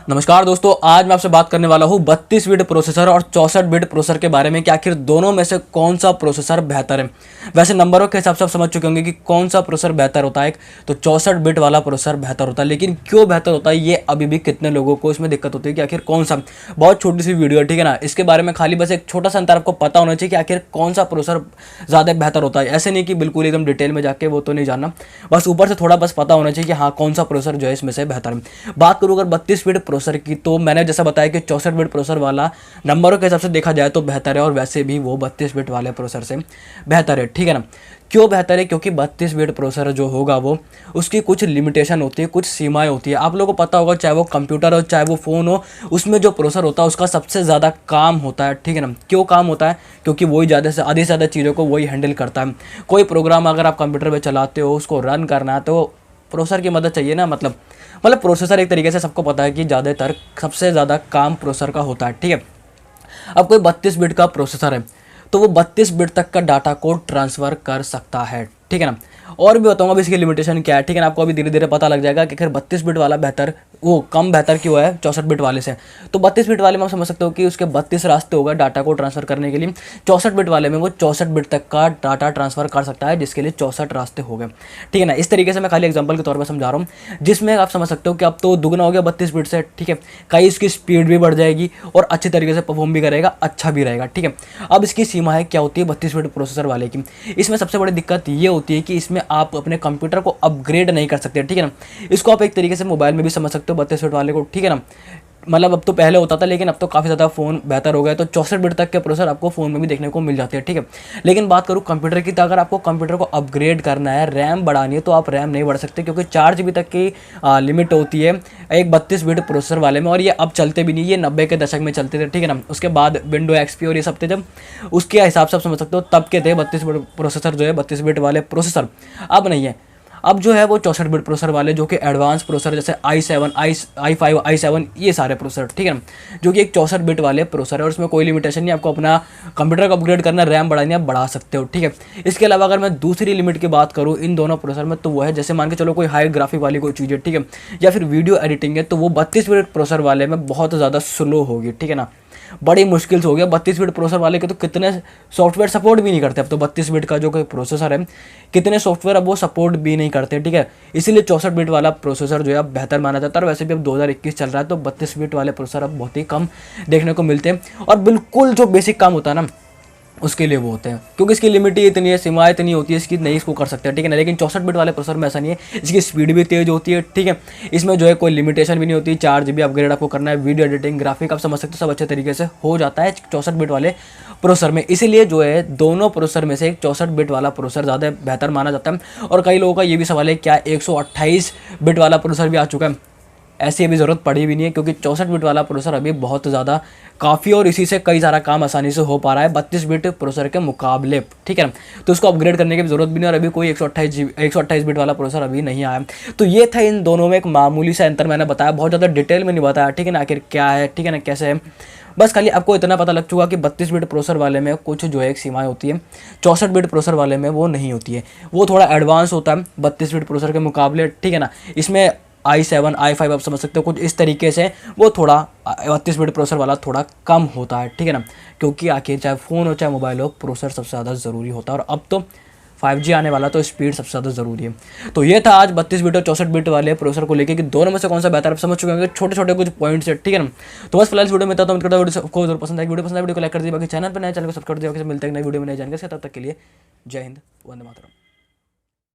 नमस्कार दोस्तों, आज मैं आपसे बात करने वाला हूँ 32 बिट प्रोसेसर और 64 बिट प्रोसेसर के बारे में कि आखिर दोनों में से कौन सा प्रोसेसर बेहतर है। वैसे नंबरों के हिसाब से आप समझ चुके होंगे कि कौन सा प्रोसेसर बेहतर होता है। तो 64 बिट वाला प्रोसेसर बेहतर होता है, लेकिन क्यों बेहतर होता है ये अभी भी कितने लोगों को इसमें दिक्कत होती है कि आखिर कौन सा। बहुत छोटी सी वीडियो है, ठीक है ना। इसके बारे में खाली बस एक छोटा सा अंतर आपको पता होना चाहिए कि आखिर कौन सा प्रोसेसर ज़्यादा बेहतर होता है। ऐसे नहीं कि बिल्कुल एकदम डिटेल में जाके वो तो नहीं जानना, बस ऊपर से थोड़ा बस पता होना चाहिए कि हाँ कौन सा प्रोसेसर जो है इसमें से बेहतर है। बात करूँ अगर 32 बिट प्रोसेसर की, तो मैंने जैसा बताया कि 64 बिट प्रोसेसर वाला नंबरों के हिसाब से देखा जाए तो बेहतर है, और वैसे भी वो 32 बिट वाले प्रोसेसर से बेहतर है, ठीक है ना। क्यों बेहतर है? क्योंकि 32 बिट प्रोसेसर जो होगा वो उसकी कुछ लिमिटेशन होती है, कुछ सीमाएं होती है। आप लोगों को पता होगा, चाहे वो कंप्यूटर हो चाहे वो फ़ोन हो, उसमें जो प्रोसेसर होता है उसका सबसे ज़्यादा काम होता है, ठीक है ना। क्यों काम होता है? क्योंकि वही ज़्यादा से आधी से ज़्यादा चीज़ों को वही हैंडल करता है। कोई प्रोग्राम अगर आप कंप्यूटर पर चलाते हो, उसको रन करना है तो प्रोसेसर की मदद चाहिए ना। मतलब प्रोसेसर एक तरीके से सबको पता है कि ज़्यादातर सबसे ज़्यादा काम प्रोसेसर का होता है, ठीक है। अब कोई 32 बिट का प्रोसेसर है तो वो 32 बिट तक का डाटा को ट्रांसफ़र कर सकता है, ठीक है ना। और भी बताऊंगा अभी इसकी लिमिटेशन क्या है, ठीक है ना। आपको अभी धीरे धीरे पता लग जाएगा कि अगर 32 बिट वाला बेहतर, वो कम बेहतर क्यों है 64 बिट वाले से। तो 32 बिट वाले में आप समझ सकते हो कि उसके 32 रास्ते होगा डाटा को ट्रांसफ़र करने के लिए। 64 बिट वाले में वो 64 बिट तक का डाटा ट्रांसफ़र कर सकता है, जिसके लिए 64 रास्ते हो गए, ठीक है ना। इस तरीके से मैं खाली एग्जाम्पल के तौर पर समझा रहा हूँ, जिसमें आप समझ सकते हो कि अब तो दुगना हो गया 32 बिट से, ठीक है। कहीं इसकी स्पीड भी बढ़ जाएगी और अच्छी तरीके से परफॉर्म भी करेगा, अच्छा भी रहेगा, ठीक है। अब इसकी सीमा है क्या होती है 32 बिट प्रोसेसर वाले की। इसमें सबसे बड़ी दिक्कत ये होती है कि इसमें आप अपने कंप्यूटर को अपग्रेड नहीं कर सकते, ठीक है ना। इसको आप एक तरीके से मोबाइल में भी समझ सकते हो 32 बिट वाले को, ठीक है ना। मतलब अब तो पहले होता था, लेकिन अब तो काफ़ी ज़्यादा फ़ोन बेहतर हो गया, तो 64 बिट तक के प्रोसेसर आपको फ़ोन में भी देखने को मिल जाते हैं, ठीक है। लेकिन बात करूँ कंप्यूटर की, तो अगर आपको कंप्यूटर को अपग्रेड करना है, रैम बढ़ानी है, तो आप रैम नहीं बढ़ा सकते, क्योंकि 4 GB तक की लिमिट होती है एक 32 बिट प्रोसेसर वाले में। और ये अब चलते भी नहीं, ये 90 के दशक में चलते थे, ठीक है ना। उसके बाद विंडो एक्सपी और ये सब थे, जब उसके हिसाब से आप समझ सकते हो तब के थे 32 बिट प्रोसेसर जो है, 32 बिट वाले प्रोसेसर। अब नहीं है, अब जो है वो 64 बिट प्रोसेसर वाले, जो कि एडवांस प्रोसेसर जैसे i7, i5, i7, ये सारे प्रोसेसर, ठीक है ना, जो कि एक 64 बिट वाले प्रोसेसर है। और उसमें कोई लिमिटेशन नहीं, आपको अपना कंप्यूटर को अपग्रेड करना, रैम बढ़ानी आप बढ़ा सकते हो, ठीक है। इसके अलावा अगर मैं दूसरी लिमिट की बात करूँ इन दोनों प्रोसेसर में, तो वो है जैसे मान के चलो कोई हाई ग्राफिक वाली कोई चीज़ है, ठीक है, या फिर वीडियो एडिटिंग है, तो वो 32 बिट प्रोसेसर वाले में बहुत ज़्यादा स्लो होगी, ठीक है ना। बड़ी मुश्किल से हो गया 32 बिट प्रोसेसर वाले के, तो कितने सॉफ्टवेयर सपोर्ट भी नहीं करते अब तो। 32 बिट का जो कोई प्रोसेसर है, कितने सॉफ्टवेयर अब वो सपोर्ट भी नहीं करते, ठीक है। इसीलिए 64 बिट वाला प्रोसेसर जो है अब बेहतर माना जाता है। और वैसे भी अब 2021 चल रहा है, तो 32 बिट वाले प्रोसेसर अब बहुत ही कम देखने को मिलते हैं, और बिल्कुल जो बेसिक काम होता है ना उसके लिए वो होते हैं, क्योंकि इसकी लिमिट ही इतनी है, सीमाएं इतनी होती है इसकी, नहीं इसको कर सकते, ठीक है ना। लेकिन 64 बिट वाले प्रोसेसर में ऐसा नहीं है, इसकी स्पीड भी तेज़ होती है, ठीक है। इसमें जो है कोई लिमिटेशन भी नहीं होती, 4 GB अपग्रेड आपको करना है, वीडियो एडिटिंग, ग्राफिक आप समझ सकते हो, सब अच्छे तरीके से हो जाता है 64 बिट वाले प्रोसेसर में। इसीलिए जो है दोनों प्रोसेसर में से एक 64 बिट वाला प्रोसेसर ज़्यादा बेहतर माना जाता है। और कई लोगों का ये भी सवाल है, क्या 128 बिट वाला प्रोसेसर भी आ चुका है? ऐसी अभी ज़रूरत पड़ी भी नहीं है, क्योंकि 64 बिट वाला प्रोसेसर अभी बहुत ज़्यादा काफ़ी, और इसी से कई सारा काम आसानी से हो पा रहा है 32 बिट प्रोसेसर के मुकाबले, ठीक है ना। तो उसको अपग्रेड करने की भी ज़रूरत भी नहीं, और अभी कोई 128 बिट वाला प्रोसेसर अभी नहीं आया। तो ये था इन दोनों में एक मामूली सा अंतर, मैंने बताया, बहुत ज़्यादा डिटेल में नहीं बताया, ठीक है ना, आखिर क्या है, ठीक है ना, कैसे है। बस खाली आपको इतना पता लग चुका कि 32 बिट प्रोसेसर वाले में कुछ जो है एक सीमाएं होती है, 64 बिट प्रोसेसर वाले में वो नहीं होती है, वो थोड़ा एडवांस होता है 32 बिट प्रोसेसर के मुकाबले, ठीक है ना। इसमें i7, i5 आप समझ सकते हो कुछ इस तरीके से, वो थोड़ा 32 बिट प्रोसेसर वाला थोड़ा कम होता है, ठीक है ना। क्योंकि आखिर चाहे फ़ोन हो चाहे मोबाइल हो, प्रोसेसर सबसे ज़्यादा ज़रूरी होता है, और अब तो 5G आने वाला, तो स्पीड सबसे ज़्यादा ज़रूरी है। तो ये था आज 32 बिट और 64 बिट वाले प्रोसेसर को लेकर कि दोनों में से कौन सा बेहतर, आप समझ चुके होंगे, छोटे छोटे कुछ पॉइंट्स है, ठीक है ना। तो बस फिलहाल वीडियो में था, तो वीडियो को जरूर पसंद है, वीडियो को लाइक कर दीजिए, बाकी चैनल पर नए चैनल को सब्सक्राइब कर दीजिए। मिलते हैं नई वीडियो में नए जानकारी से, तब तक के लिए जय हिंद, वंदे मातरम।